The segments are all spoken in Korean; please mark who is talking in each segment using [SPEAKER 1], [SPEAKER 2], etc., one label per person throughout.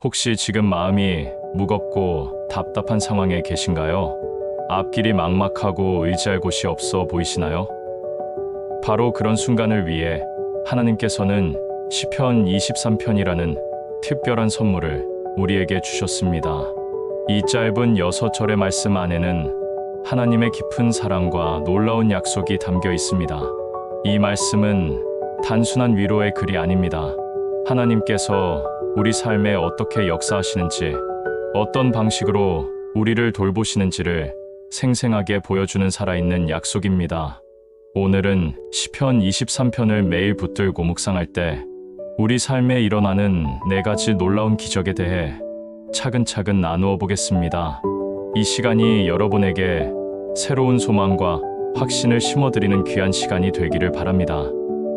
[SPEAKER 1] 혹시 지금 마음이 무겁고 답답한 상황에 계신가요? 앞길이 막막하고 의지할 곳이 없어 보이시나요? 바로 그런 순간을 위해 하나님께서는 시편 23편이라는 특별한 선물을 우리에게 주셨습니다. 이 짧은 6절의 말씀 안에는 하나님의 깊은 사랑과 놀라운 약속이 담겨 있습니다. 이 말씀은 단순한 위로의 글이 아닙니다. 하나님께서 우리 삶에 어떻게 역사하시는지, 어떤 방식으로 우리를 돌보시는지를 생생하게 보여주는 살아있는 약속입니다. 오늘은 시편 23편을 매일 붙들고 묵상할 때 우리 삶에 일어나는 4가지 놀라운 기적에 대해 차근차근 나누어 보겠습니다. 이 시간이 여러분에게 새로운 소망과 확신을 심어드리는 귀한 시간이 되기를 바랍니다.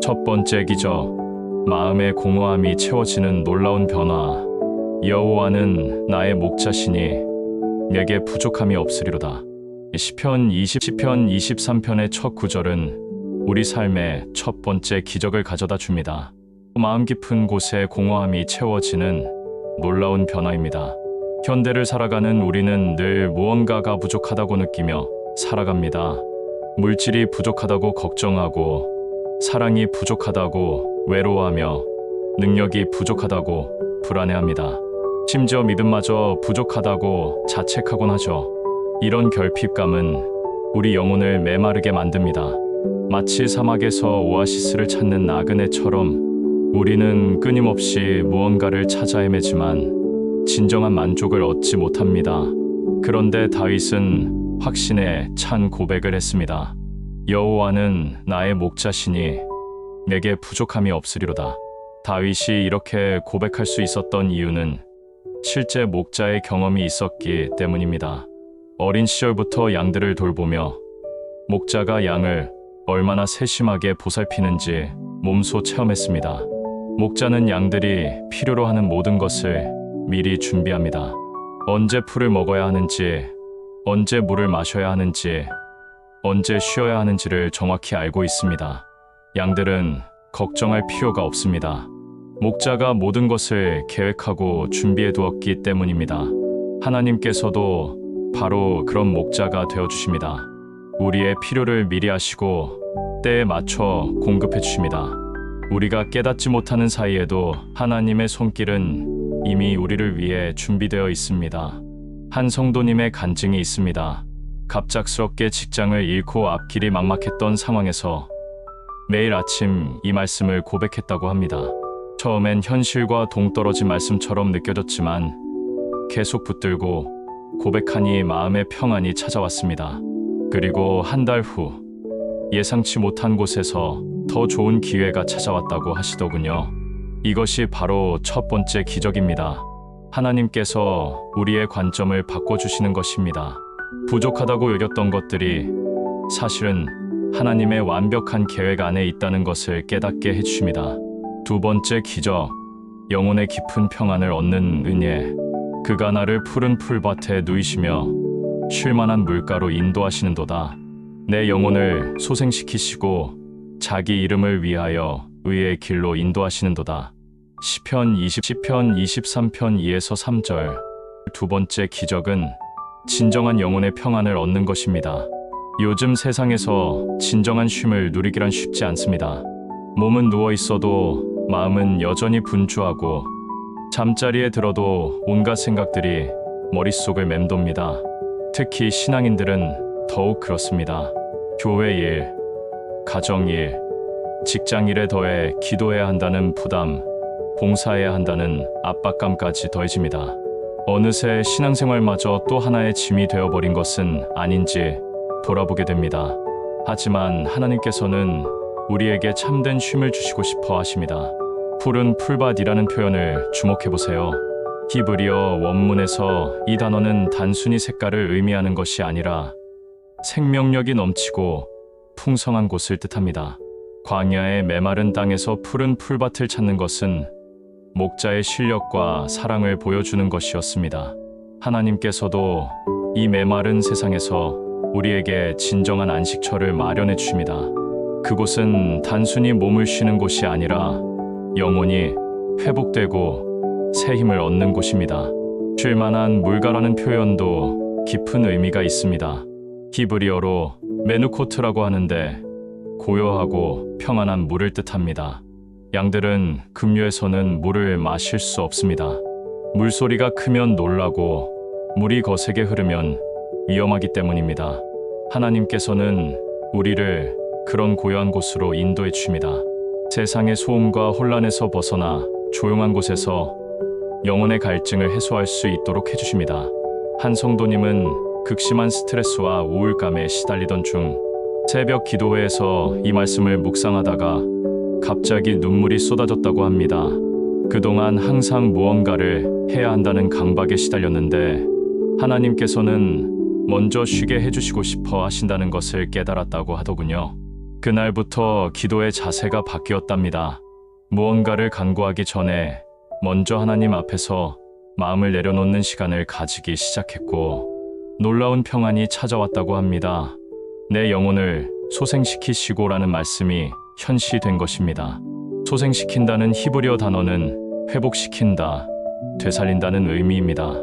[SPEAKER 1] 첫 번째 기적, 마음의 공허함이 채워지는 놀라운 변화. 여호와는 나의 목자시니 내게 부족함이 없으리로다. 시편 23편의 첫 구절은 우리 삶의 첫 번째 기적을 가져다 줍니다. 마음 깊은 곳에 공허함이 채워지는 놀라운 변화입니다. 현대를 살아가는 우리는 늘 무언가가 부족하다고 느끼며 살아갑니다. 물질이 부족하다고 걱정하고, 사랑이 부족하다고 외로워하며, 능력이 부족하다고 불안해합니다. 심지어 믿음마저 부족하다고 자책하곤 하죠. 이런 결핍감은 우리 영혼을 메마르게 만듭니다. 마치 사막에서 오아시스를 찾는 나그네처럼 우리는 끊임없이 무언가를 찾아 헤매지만 진정한 만족을 얻지 못합니다. 그런데 다윗은 확신에 찬 고백을 했습니다. 여호와는 나의 목자시니 내게 부족함이 없으리로다. 다윗이 이렇게 고백할 수 있었던 이유는 실제 목자의 경험이 있었기 때문입니다. 어린 시절부터 양들을 돌보며 목자가 양을 얼마나 세심하게 보살피는지 몸소 체험했습니다. 목자는 양들이 필요로 하는 모든 것을 미리 준비합니다. 언제 풀을 먹어야 하는지, 언제 물을 마셔야 하는지, 언제 쉬어야 하는지를 정확히 알고 있습니다. 양들은 걱정할 필요가 없습니다. 목자가 모든 것을 계획하고 준비해 두었기 때문입니다. 하나님께서도 바로 그런 목자가 되어주십니다. 우리의 필요를 미리 아시고 때에 맞춰 공급해 주십니다. 우리가 깨닫지 못하는 사이에도 하나님의 손길은 이미 우리를 위해 준비되어 있습니다. 한 성도님의 간증이 있습니다. 갑작스럽게 직장을 잃고 앞길이 막막했던 상황에서 매일 아침 이 말씀을 고백했다고 합니다. 처음엔 현실과 동떨어진 말씀처럼 느껴졌지만 계속 붙들고 고백하니 마음의 평안이 찾아왔습니다. 그리고 한 달 후 예상치 못한 곳에서 더 좋은 기회가 찾아왔다고 하시더군요. 이것이 바로 첫 번째 기적입니다. 하나님께서 우리의 관점을 바꿔주시는 것입니다. 부족하다고 여겼던 것들이 사실은 하나님의 완벽한 계획 안에 있다는 것을 깨닫게 해주십니다. 두 번째 기적, 영혼의 깊은 평안을 얻는 은혜. 그가 나를 푸른 풀밭에 누이시며 쉴만한 물가로 인도하시는도다. 내 영혼을 소생시키시고 자기 이름을 위하여 의의 길로 인도하시는도다. 시편 23편 2에서 3절. 두 번째 기적은 진정한 영혼의 평안을 얻는 것입니다. 요즘 세상에서 진정한 쉼을 누리기란 쉽지 않습니다. 몸은 누워 있어도 마음은 여전히 분주하고, 잠자리에 들어도 온갖 생각들이 머릿속을 맴돕니다. 특히 신앙인들은 더욱 그렇습니다. 교회 일, 가정 일, 직장 일에 더해 기도해야 한다는 부담, 봉사해야 한다는 압박감까지 더해집니다. 어느새 신앙생활마저 또 하나의 짐이 되어버린 것은 아닌지 돌아보게 됩니다. 하지만 하나님께서는 우리에게 참된 쉼을 주시고 싶어 하십니다. 푸른 풀밭이라는 표현을 주목해보세요. 히브리어 원문에서 이 단어는 단순히 색깔을 의미하는 것이 아니라 생명력이 넘치고 풍성한 곳을 뜻합니다. 광야의 메마른 땅에서 푸른 풀밭을 찾는 것은 목자의 실력과 사랑을 보여주는 것이었습니다. 하나님께서도 이 메마른 세상에서 우리에게 진정한 안식처를 마련해 주십니다. 그곳은 단순히 몸을 쉬는 곳이 아니라 영혼이 회복되고 새 힘을 얻는 곳입니다. 쉴만한 물가라는 표현도 깊은 의미가 있습니다. 히브리어로 메누코트라고 하는데 고요하고 평안한 물을 뜻합니다. 양들은 급류에서는 물을 마실 수 없습니다. 물소리가 크면 놀라고 물이 거세게 흐르면 위험하기 때문입니다. 하나님께서는 우리를 그런 고요한 곳으로 인도해 주십니다. 세상의 소음과 혼란에서 벗어나 조용한 곳에서 영혼의 갈증을 해소할 수 있도록 해주십니다. 한 성도님은 극심한 스트레스와 우울감에 시달리던 중 새벽 기도회에서 이 말씀을 묵상하다가 갑자기 눈물이 쏟아졌다고 합니다. 그동안 항상 무언가를 해야 한다는 강박에 시달렸는데 하나님께서는 먼저 쉬게 해주시고 싶어 하신다는 것을 깨달았다고 하더군요. 그날부터 기도의 자세가 바뀌었답니다. 무언가를 간구하기 전에 먼저 하나님 앞에서 마음을 내려놓는 시간을 가지기 시작했고 놀라운 평안이 찾아왔다고 합니다. 내 영혼을 소생시키시고라는 말씀이 현시된 것입니다. 소생시킨다는 히브리어 단어는 회복시킨다, 되살린다는 의미입니다.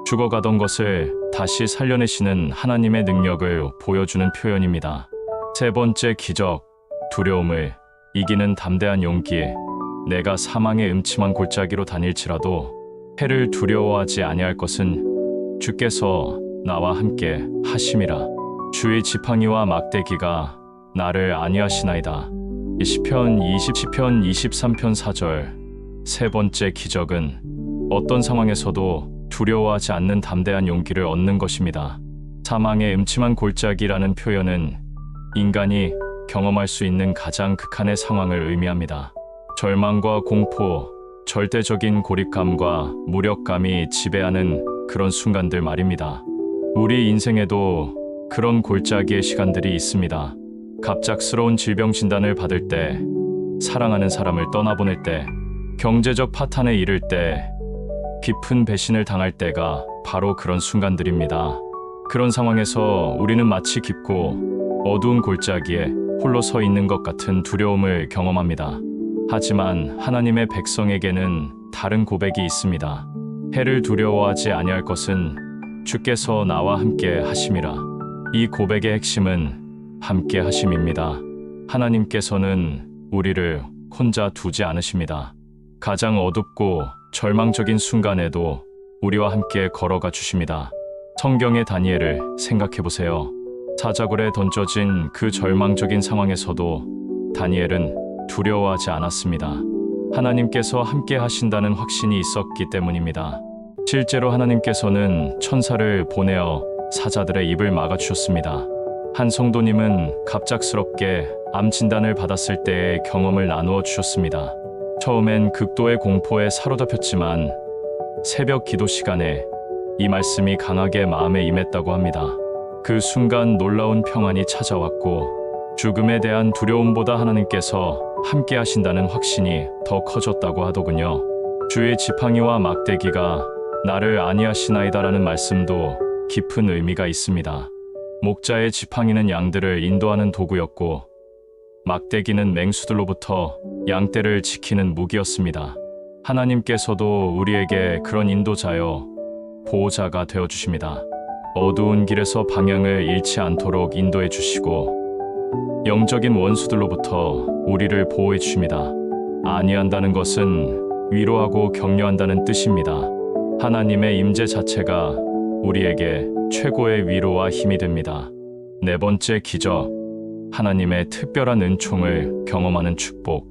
[SPEAKER 1] 죽어가던 것을 다시 살려내시는 하나님의 능력을 보여주는 표현입니다. 세 번째 기적, 두려움을 이기는 담대한 용기. 내가 사망의 음침한 골짜기로 다닐지라도 해를 두려워하지 아니할 것은 주께서 나와 함께 하심이라. 주의 지팡이와 막대기가 나를 안위하시나이다. 시편 23편 4절. 세 번째 기적은 어떤 상황에서도 두려워하지 않는 담대한 용기를 얻는 것입니다. 사망의 음침한 골짜기라는 표현은 인간이 경험할 수 있는 가장 극한의 상황을 의미합니다. 절망과 공포, 절대적인 고립감과 무력감이 지배하는 그런 순간들 말입니다. 우리 인생에도 그런 골짜기의 시간들이 있습니다. 갑작스러운 질병 진단을 받을 때, 사랑하는 사람을 떠나보낼 때, 경제적 파탄에 이를 때, 깊은 배신을 당할 때가 바로 그런 순간들입니다. 그런 상황에서 우리는 마치 깊고 어두운 골짜기에 홀로 서 있는 것 같은 두려움을 경험합니다. 하지만 하나님의 백성에게는 다른 고백이 있습니다. 해를 두려워하지 아니할 것은 주께서 나와 함께 하심이라. 이 고백의 핵심은 함께 하심입니다. 하나님께서는 우리를 혼자 두지 않으십니다. 가장 어둡고 절망적인 순간에도 우리와 함께 걸어가 주십니다. 성경의 다니엘을 생각해 보세요. 사자굴에 던져진 그 절망적인 상황에서도 다니엘은 두려워하지 않았습니다. 하나님께서 함께 하신다는 확신이 있었기 때문입니다. 실제로 하나님께서는 천사를 보내어 사자들의 입을 막아주셨습니다. 한 성도님은 갑작스럽게 암 진단을 받았을 때의 경험을 나누어 주셨습니다. 처음엔 극도의 공포에 사로잡혔지만 새벽 기도 시간에 이 말씀이 강하게 마음에 임했다고 합니다. 그 순간 놀라운 평안이 찾아왔고 죽음에 대한 두려움보다 하나님께서 함께 하신다는 확신이 더 커졌다고 하더군요. 주의 지팡이와 막대기가 나를 안위하시나이다라는 말씀도 깊은 의미가 있습니다. 목자의 지팡이는 양들을 인도하는 도구였고 막대기는 맹수들로부터 양떼를 지키는 무기였습니다. 하나님께서도 우리에게 그런 인도자여 보호자가 되어주십니다. 어두운 길에서 방향을 잃지 않도록 인도해 주시고 영적인 원수들로부터 우리를 보호해 주십니다. 안위한다는 것은 위로하고 격려한다는 뜻입니다. 하나님의 임재 자체가 우리에게 최고의 위로와 힘이 됩니다. 네 번째 기적, 하나님의 특별한 은총을 경험하는 축복.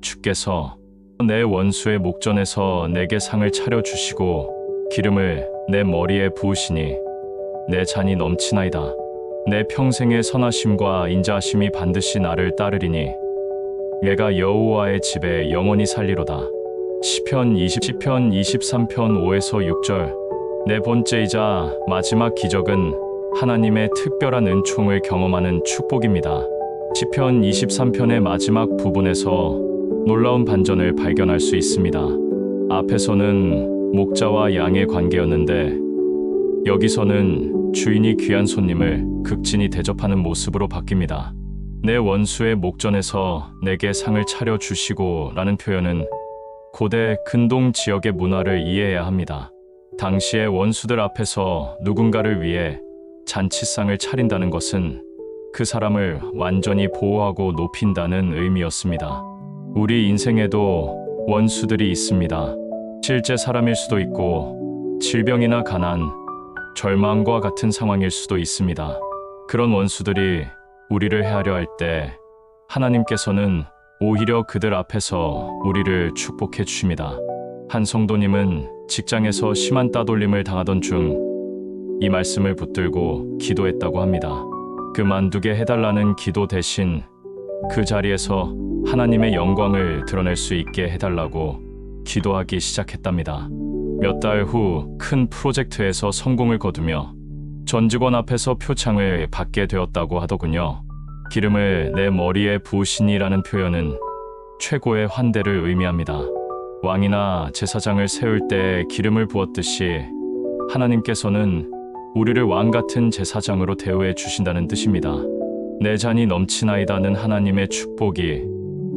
[SPEAKER 1] 주께서 내 원수의 목전에서 내게 상을 차려주시고 기름을 내 머리에 부으시니 내 잔이 넘치나이다. 내 평생의 선하심과 인자하심이 반드시 나를 따르리니 내가 여호와의 집에 영원히 살리로다. 시편 23편 5에서 6절. 네 번째이자 마지막 기적은 하나님의 특별한 은총을 경험하는 축복입니다. 시편 23편의 마지막 부분에서 놀라운 반전을 발견할 수 있습니다. 앞에서는 목자와 양의 관계였는데 여기서는 주인이 귀한 손님을 극진히 대접하는 모습으로 바뀝니다. 내 원수의 목전에서 내게 상을 차려주시고 라는 표현은 고대 근동 지역의 문화를 이해해야 합니다. 당시의 원수들 앞에서 누군가를 위해 잔치상을 차린다는 것은 그 사람을 완전히 보호하고 높인다는 의미였습니다. 우리 인생에도 원수들이 있습니다. 실제 사람일 수도 있고 질병이나 가난, 절망과 같은 상황일 수도 있습니다. 그런 원수들이 우리를 해하려 할 때 하나님께서는 오히려 그들 앞에서 우리를 축복해 주십니다. 한 성도님은 직장에서 심한 따돌림을 당하던 중 이 말씀을 붙들고 기도했다고 합니다. 그만두게 해달라는 기도 대신 그 자리에서 하나님의 영광을 드러낼 수 있게 해달라고 기도하기 시작했답니다. 몇 달 후 큰 프로젝트에서 성공을 거두며 전 직원 앞에서 표창을 받게 되었다고 하더군요. 기름을 내 머리에 부으시니라는 표현은 최고의 환대를 의미합니다. 왕이나 제사장을 세울 때 기름을 부었듯이 하나님께서는 우리를 왕 같은 제사장으로 대우해 주신다는 뜻입니다. 내 잔이 넘치나이다는 하나님의 축복이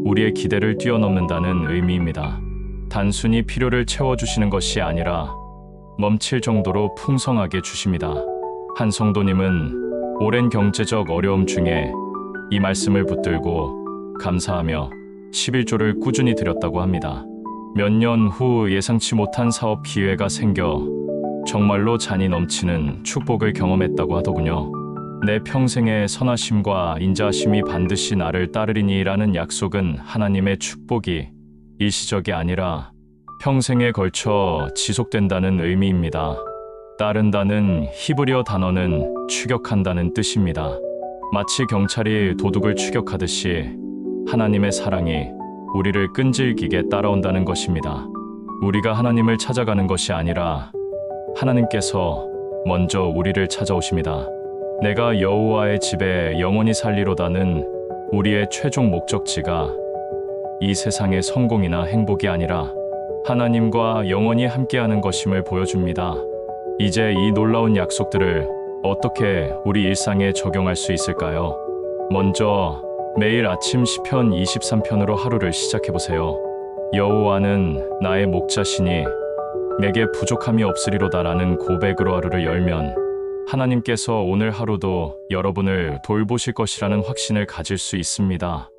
[SPEAKER 1] 우리의 기대를 뛰어넘는다는 의미입니다. 단순히 필요를 채워주시는 것이 아니라 멈칠 정도로 풍성하게 주십니다. 한 성도님은 오랜 경제적 어려움 중에 이 말씀을 붙들고 감사하며 11조를 꾸준히 드렸다고 합니다. 몇 년 후 예상치 못한 사업 기회가 생겨 정말로 잔이 넘치는 축복을 경험했다고 하더군요. 내 평생의 선하심과 인자하심이 반드시 나를 따르리니라는 약속은 하나님의 축복이 일시적이 아니라 평생에 걸쳐 지속된다는 의미입니다. 따른다는 히브리어 단어는 추격한다는 뜻입니다. 마치 경찰이 도둑을 추격하듯이 하나님의 사랑이 우리를 끈질기게 따라온다는 것입니다. 우리가 하나님을 찾아가는 것이 아니라 하나님께서 먼저 우리를 찾아오십니다. 내가 여호와의 집에 영원히 살리로다는 우리의 최종 목적지가 이 세상의 성공이나 행복이 아니라 하나님과 영원히 함께하는 것임을 보여줍니다. 이제 이 놀라운 약속들을 어떻게 우리 일상에 적용할 수 있을까요? 먼저 매일 아침 시편 23편으로 하루를 시작해보세요. 여호와는 나의 목자시니 내게 부족함이 없으리로다라는 고백으로 하루를 열면 하나님께서 오늘 하루도 여러분을 돌보실 것이라는 확신을 가질 수 있습니다.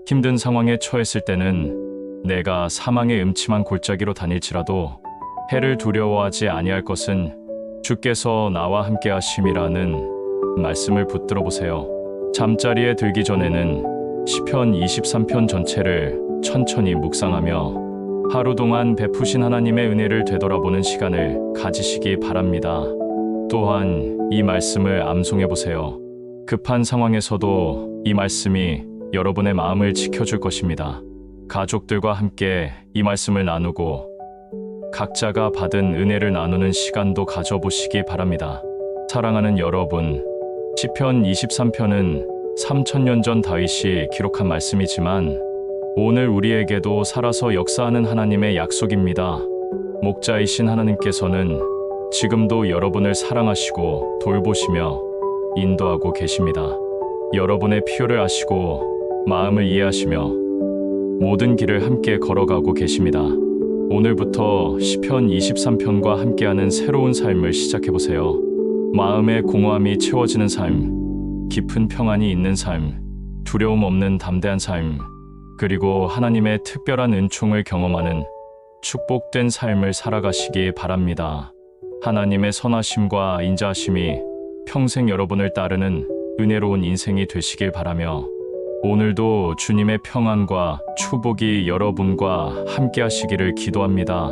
[SPEAKER 1] 힘든 상황에 처했을 때는 내가 사망의 음침한 골짜기로 다닐지라도 해를 두려워하지 아니할 것은 주께서 나와 함께 하심이라는 말씀을 붙들어 보세요. 잠자리에 들기 전에는 시편 23편 전체를 천천히 묵상하며 하루 동안 베푸신 하나님의 은혜를 되돌아보는 시간을 가지시기 바랍니다. 또한 이 말씀을 암송해 보세요. 급한 상황에서도 이 말씀이 여러분의 마음을 지켜줄 것입니다. 가족들과 함께 이 말씀을 나누고 각자가 받은 은혜를 나누는 시간도 가져보시기 바랍니다. 사랑하는 여러분, 시편 23편은 3000년 전 다윗이 기록한 말씀이지만 오늘 우리에게도 살아서 역사하는 하나님의 약속입니다. 목자이신 하나님께서는 지금도 여러분을 사랑하시고 돌보시며 인도하고 계십니다. 여러분의 필요를 아시고 마음을 이해하시며 모든 길을 함께 걸어가고 계십니다. 오늘부터 시편 23편과 함께하는 새로운 삶을 시작해보세요. 마음의 공허함이 채워지는 삶, 깊은 평안이 있는 삶, 두려움 없는 담대한 삶, 그리고 하나님의 특별한 은총을 경험하는 축복된 삶을 살아가시기 바랍니다. 하나님의 선하심과 인자하심이 평생 여러분을 따르는 은혜로운 인생이 되시길 바라며 오늘도 주님의 평안과 축복이 여러분과 함께 하시기를 기도합니다.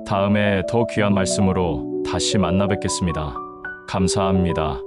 [SPEAKER 1] 다음에 더 귀한 말씀으로 다시 만나 뵙겠습니다. 감사합니다.